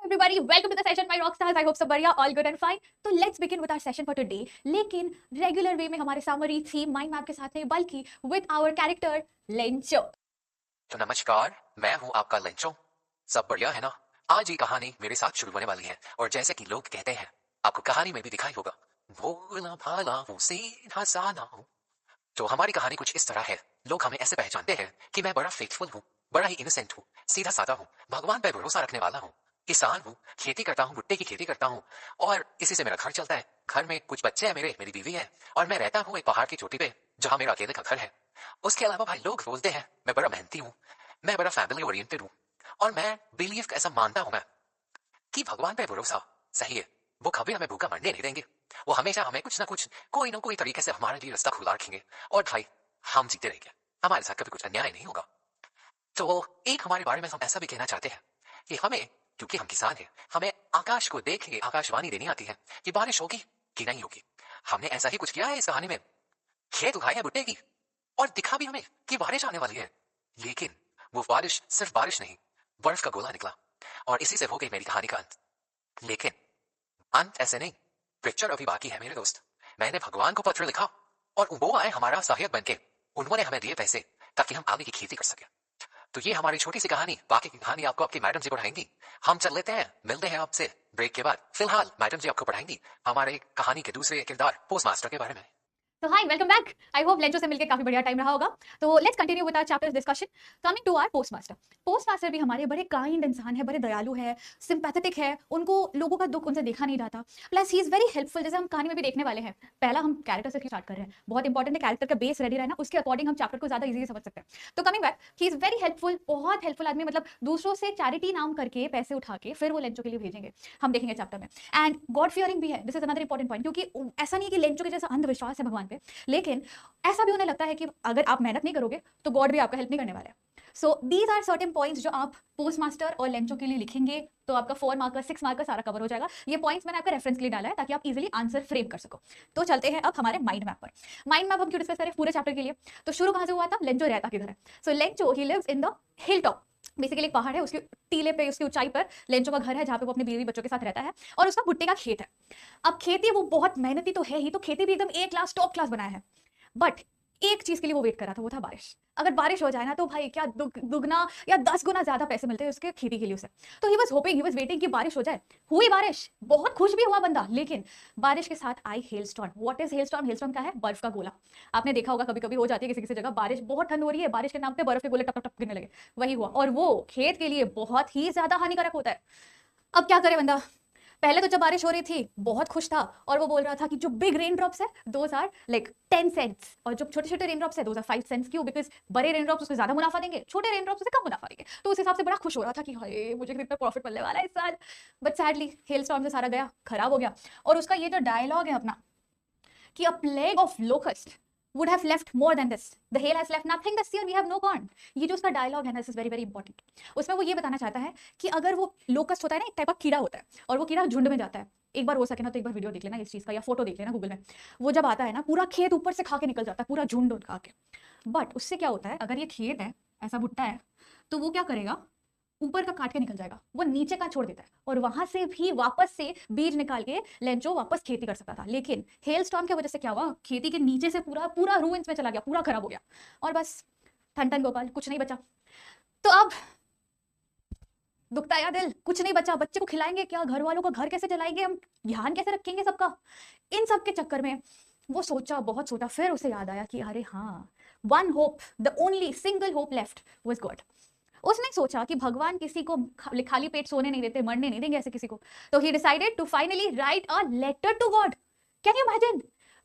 everybody, welcome to the session, my rockstars. I hope सब बढ़िया, all good and fine. तो let's begin with our session for today. लेकिन regular way में हमारे summary theme mind map के साथ नहीं, बल्कि with our character लेंचो. तो नमस्कार, मैं हूँ आपका लेंचो। सब बढ़िया है ना? आज ये कहानी मेरे साथ शुरू होने वाली है और जैसे कि लोग कहते हैं, आपको कहानी में भी दिखाई होगा, भोला भाला वो सीधा साधा हूँ। तो हमारी कहानी कुछ इस तरह है। लोग हमें ऐसे पहचानते हैं कि मैं बड़ा फेथफुल हूँ, बड़ा ही इनोसेंट हूँ, सीधा साधा हूँ, भगवान पर भरोसा रखने वाला हूँ, किसान हूँ, खेती करता हूँ, भुट्टे की खेती करता हूँ और इसी से मेरा घर चलता है। घर में कुछ बच्चे हैं मेरी बीवी है और मैं रहता हूँ एक पहाड़ की चोटी पे जहाँ मेरा अकेले का घर है। उसके अलावा भाई लोग बोलते हैं मैं बड़ा मेहनती हूँ, मैं बड़ा फैमिली ओरिएंटेड हूँ और मैं बिलीव ऐसा मानता हूँ मैं कि भगवान पे भरोसा सही है। वो कभी हमें भूखा मरने नहीं देंगे, वो हमेशा हमें कुछ ना कुछ कोई ना कोई तरीके से हमारे लिए रास्ता खुला रखेंगे और भाई हम जीते रहेंगे, हमारे साथ कभी कुछ अन्याय नहीं होगा। तो एक हमारे बारे में हम ऐसा भी कहना चाहते हैं कि हमें, क्योंकि हम किसान हैं, हमें आकाश को देख के आकाशवाणी देनी आती है कि बारिश होगी कि नहीं होगी। हमने ऐसा ही कुछ किया है इस कहानी में, खेत उगाए हैं भुट्टे की और दिखा भी हमें कि बारिश आने वाली है, लेकिन वो बारिश सिर्फ बारिश नहीं, बर्फ का गोला निकला और इसी से हो गई मेरी कहानी का अंत। लेकिन अंत ऐसे नहीं, पिक्चर अभी बाकी है मेरे दोस्त। मैंने भगवान को पत्र लिखा और वो आए हमारा सहायक बनके, उन्होंने हमें दिए पैसे ताकि हम आगे की खेती कर सके। तो ये हमारी छोटी सी कहानी, बाकी की कहानी आपको आपकी मैडम जी पढ़ाएंगी। हम चल लेते हैं, मिलते हैं आपसे ब्रेक के बाद। फिलहाल मैडम जी आपको पढ़ाएंगी हमारे कहानी के दूसरे किरदार पोस्ट मास्टर के बारे में। तो hi, welcome back. I hope Lencho से मिलकर काफी बढ़िया टाइम रहा होगा। तो let's continue with our chapter discussion. Coming to our postmaster. Postmaster भी हमारे बड़े काइंड इंसान है, बड़े दयालु है, सिंपैथेटिक है, उनको लोगों का दुख उनसे देखा नहीं जाता, plus he is very helpful, जैसे हम कहानी में भी देखने वाले हैं। पहला हम कैरेक्टर से स्टार्ट कर रहे हैं, बहुत इंपॉर्टेंट है कैरेक्टर का बेस रेडी रहना, उसके अकॉर्डिंग हम चैप्टर को ज्यादा इजीली समझ सकते हैं। तो coming back, he is very helpful, बहुत हेल्पफुल आदमी, मतलब दूसरों से चैरिटी नाम करके पैसे उठा के फिर वो लेंचो के लिए भेजेंगे, हम देखेंगे चैप्टर में। एंड गॉड फियरिंग भी है, this is another important point, क्योंकि ऐसा नहीं कि लेंचो के जैसा अंधविश्वास है भगवान पे, लेकिन ऐसा भी उन्हें लगता है कि अगर आप मेहनत नहीं करोगे तो गॉड भी आपका हेल्प नहीं करने वाला है। So these are certain points जो आप पोस्टमास्टर और लेंचो के लिए लिखेंगे तो आपका 4 मार्कर 6 मार्कर सारा कवर हो जाएगा। ये पॉइंट्स मैंने आपका रेफरेंस के लिए डाला है ताकि आप इजीली आंसर फ्रेम कर सको। तो चलते हैं अब हमारे माइंड मैप पर। माइंड मैप हम क्यों डिस्कस करें पूरे चैप्टर के लिए? तो शुरू कहां से हुआ था? लेंचो रहता किधर है? सो लेंचो ही lives in the hill top, basically एक पहाड़ है, उसकी टीले पे, उसकी ऊंचाई पर लेंचो का घर है जहां पे वो अपने बीवी बच्चों के साथ रहता है और उसका भुट्टे का खेत है। अब खेती वो बहुत मेहनती तो है ही, तो खेती भी एकदम ए क्लास टॉप क्लास बनाया है, बट एक चीज के लिए वो वेट कर रहा था, वो था बारिश। अगर बारिश हो जाए ना तो भाई क्या दुगना या 10 गुना ज्यादा पैसे मिलते हैं उसके खेती के लिए उसे। तो he was hopping, he was waiting कि बारिश हो जाए। हुई बारिश, बहुत खुश भी हुआ बंदा, लेकिन बारिश के साथ आई hailstorm. What is hailstorm? Hailstorm क्या है? बर्फ का गोला। आपने देखा होगा कभी कभी हो जाती है किसी किसी जगह बारिश, बहुत ठंड हो रही है, बारिश के नाम पे बर्फ के गोले टप टप टप गिरने लगे, वही हुआ और वो खेत के लिए बहुत ही ज्यादा हानिकारक होता है। अब क्या करे बंदा? पहले तो जब बारिश हो रही थी बहुत खुश था और वो बोल रहा था कि जो बिग रेन ड्रॉप्स है दोज आर लाइक 10 सेंट्स और जो छोटे छोटे रेन ड्रॉप्स है दोज आर 5 सेंट्स। क्यों? बिकॉज बड़े रेन ड्रॉप्स उसको ज्यादा मुनाफा देंगे, छोटे रेन ड्रॉप्स उससे कम मुनाफा देंगे। तो उस हिसाब से बड़ा खुश हो रहा था कि हाय मुझे कितना प्रॉफिट मिलने वाला है इस साल। बट सैडली हेल स्टॉर्म से सारा गया, खराब हो गया। और उसका ये जो डायलॉग है अपना कि अ plague of locust would have left more than this, the hail has left nothing this year, we have no corn। ये जो उसका डायलॉग है ना, this is very very important. उसमें वो ये बताना चाहता है कि अगर वो लोकस्ट होता है ना, एक टाइप का कीड़ा होता है और वो कीड़ा झुंड में जाता है। एक बार हो सके ना तो एक बार वीडियो देख लेना इस चीज का या फोटो देख लेना गूगल में। वो जब आता है ना पूरा खेत ऊपर से खा के निकल जाता है, पूरा झुंड उठा के। बट उससे क्या होता है, अगर ये खेत है, ऐसा भुट्टा है, तो वो क्या करेगा, ऊपर का काट के निकल जाएगा, वो नीचे का छोड़ देता है और वहां से भी वापस से बीज निकाल के लेंचो वापस खेती कर सकता था। लेकिन हेल स्टॉर्म की वजह से क्या हुआ, खेती के नीचे से पूरा पूरा रूइंस में चला गया, पूरा खराब हो गया और बस ठन ठन गोपाल, कुछ नहीं बचा। तो अब दुखता है यार दिल, कुछ नहीं बचा। बच्चे को खिलाएंगे क्या, घर वालों का घर कैसे चलाएंगे, हम ध्यान कैसे रखेंगे सबका? इन सब के चक्कर में वो सोचा, बहुत सोचा, फिर उसे याद आया कि अरे हाँ, one hope, the only single hope left was God. उसने सोचा कि भगवान किसी को खाली पेट सोने नहीं देते, मरने नहीं देंगे ऐसे किसी को। तो he decided to finally write a letter to God. Can you imagine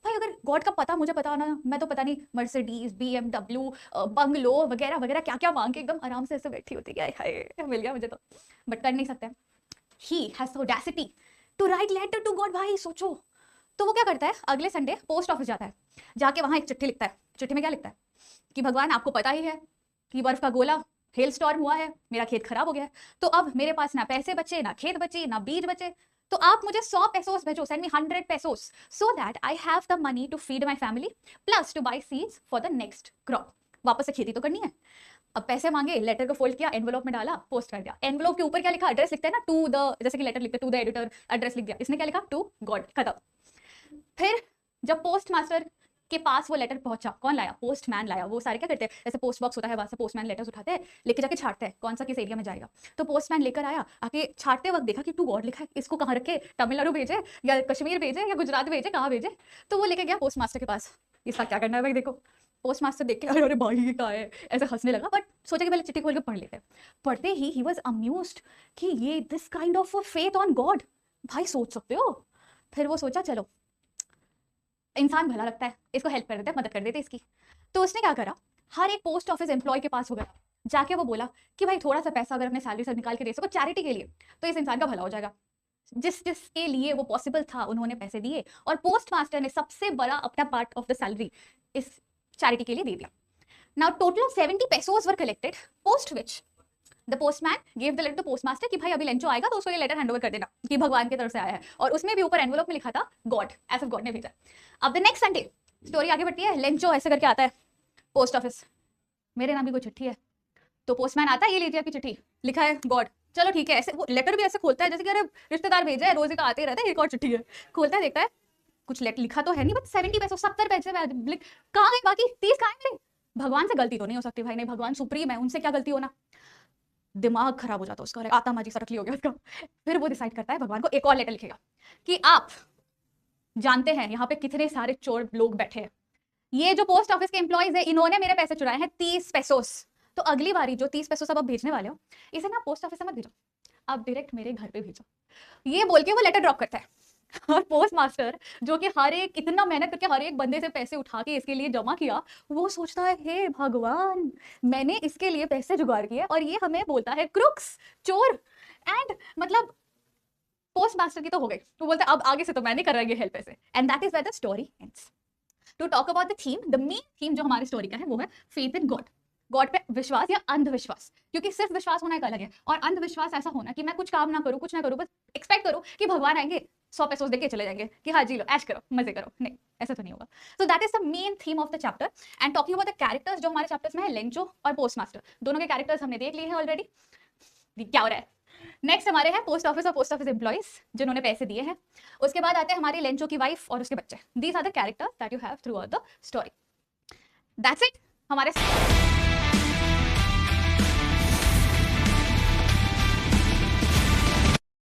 भाई, अगर गॉड का पता मुझे पता ना, मैं तो पता नहीं मर्सिडीज BMW बंगलो वगैरह वगैरह क्या क्या मांग के एकदम आराम से ऐसे बैठी होती है, हाय मिल गया मुझे तो, बट कर नहीं सकते। He has audacity to write letter to God. भाई सोचो। तो वो क्या करता है, अगले संडे पोस्ट ऑफिस जाता है, जाके वहां एक चिट्ठी लिखता है। चिट्ठी में क्या लिखता है कि भगवान आपको पता ही है कि बर्फ का गोला, हेल स्टॉर्म हुआ है, मेरा खेत खराब हो गया है, तो अब मेरे पास ना पैसे बचे, ना खेत बचे, ना बीज बचे, तो आप मुझे 100 पेसोस भेजो, send me 100 pesos so that I have the money to feed my family plus to buy seeds for the next crop. वापस से खेती तो करनी है। अब पैसे मांगे, लेटर को फोल्ड किया, एनवेलप में डाला, पोस्ट कर दिया। एनवेलप के ऊपर क्या लिखा, एड्रेस लिखते हैं ना, टू द, जैसे कि लेटर लिखते हैं टू द एडिटर, एड्रेस लिख दिया। इसने क्या लिखा, टू गॉड, खत्म। फिर जब पोस्ट मास्टर के पास वो लेटर पहुंचा, कौन लाया, पोस्टमैन लाया। वो सारे क्या करते हैं, जैसे पोस्ट बॉक्स होता है, वहां से पोस्टमैन लेटर्स उठाते हैं, लेके जाके छाटते हैं कौन सा किस एरिया में जाएगा। तो पोस्टमैन लेकर आया, आके छाटते वक्त देखा कि टू गॉड लिखा है, इसको कहाँ रखे, तमिलनाडु भेजे या कश्मीर भेजे या गुजरात भेजे, कहाँ भेजे। तो वो लेके गया पोस्ट मास्टर के पास, इसका क्या करना है भाई। देखो पोस्ट मास्टर देख के अरे अरे भाई ये क्या है, ऐसे हंसने लगा। बट सोचा कि पहले चिट्ठी खोल के पढ़ लेते हैं। पढ़ते ही वाज अम्यूज्ड कि ये this kind of faith on God, भाई सोच सकते हो। फिर वो सोचा चलो इंसान भला लगता है, इसको हेल्प कर देते हैं, मदद कर देते इसकी। तो उसने क्या करा, हर एक पोस्ट ऑफिस एम्प्लॉय के पास हो गया, जाके वो बोला कि भाई थोड़ा सा पैसा अगर अपने सैलरी से निकाल के दे सको चैरिटी के लिए, तो इस इंसान का भला हो जाएगा। जिस जिसके लिए वो पॉसिबल था उन्होंने पैसे दिए, और पोस्ट मास्टर ने सबसे बड़ा अपना पार्ट ऑफ द सैलरी इस चैरिटी के लिए दे दिया। Now total of 70 pesos were collected, post which the postman give the letter to postmaster कि भाई अभी लेंचो आएगा तो उसको ये लेटर हैंड ओवर कर देना कि भगवान की तरफ से आया है। और उसमें भी ऊपर एनवेलप में लिखा था गॉड, एज ऑफ गॉड ने भेजा। अब द नेक्स्ट संडे स्टोरी आगे बढ़ती है। लेंचो ऐसे करके आता है पोस्ट ऑफिस, मेरे नाम की कोई चिट्ठी है। तो पोस्टमैन आता है, ये लीजिए आपकी चिट्ठी, लिखा है गॉड। चलो ठीक है, ऐसे वो लेटर भी ऐसे खोलता है जैसे कि अरे रिश्तेदार भेजा है, रोज का आते ही रहता है, एक और चिट्ठी है। खोलता है, देखता है कुछ लेटर लिखा तो है नहीं, बट 70 पैसे 70 पैसे कहाँ गए बाकी 30 कहाँ गए। भगवान से गलती तो नहीं हो सकती भाई, नहीं भगवान सुप्रीम है, उनसे क्या गलती होना। दिमाग खराब हो जाता उसका, आत्मा जी सरकली हो गया उसका। फिर वो डिसाइड करता है भगवान को एक और लेटर लिखेगा कि आप जानते हैं यहाँ पे कितने सारे चोर लोग बैठे हैं, ये जो पोस्ट ऑफिस के एम्प्लॉयज है इन्होंने मेरे पैसे चुराए हैं 30 पेसोस। तो अगली बारी जो 30 पेसोस अब आप भेजने वाले हो, इसे ना पोस्ट ऑफिस से मत भेजो, आप डायरेक्ट मेरे घर पे भेजो। ये बोल के वो लेटर ड्रॉप करता है। और पोस्ट मास्टर जो कि हर एक इतना मेहनत करके हर एक बंदे से पैसे उठा के इसके लिए जमा किया, वो सोचता है हे भगवान मैंने इसके लिए पैसे जुगाड़ किए और ये हमें बोलता है क्रुक्स, चोर। एंड मतलब पोस्ट मास्टर की तो हो गई, तो बोलता है अब आगे से तो मैं नहीं कर रहा ये हेल्प ऐसे। And that is where the story ends. To talk about the theme, the main theme जो हमारी स्टोरी का है वो है फेथ इन गॉड, गॉड पे विश्वास या अंधविश्वास। क्योंकि सिर्फ विश्वास होना एक अलग है, और अंधविश्वास ऐसा होना कि मैं कुछ काम ना करूं, कुछ ना करूं, बस एक्सपेक्ट करूं कि भगवान आएंगे 100 पैसों देके चले जाएंगे कि हाँ जी लो ऐश करो मजे करो, नहीं ऐसा तो नहीं होगा। So that is the main theme of the chapter. And talking about the characters जो हमारे चैप्टर्स में है, लेंचो और पोस्ट मास्टर, दोनों के कैरेक्टर्स हमने देख लिए हैं ऑलरेडी। क्या हो रहा है, नेक्स्ट हमारे हैं पोस्ट ऑफिस और पोस्ट ऑफिस एम्प्लॉइज जिन्होंने पैसे दिए हैं। उसके बाद आते हैं हमारी लेंचो की वाइफ और उसके बच्चे। These are the characters that you have throughout the story. That's it हमारे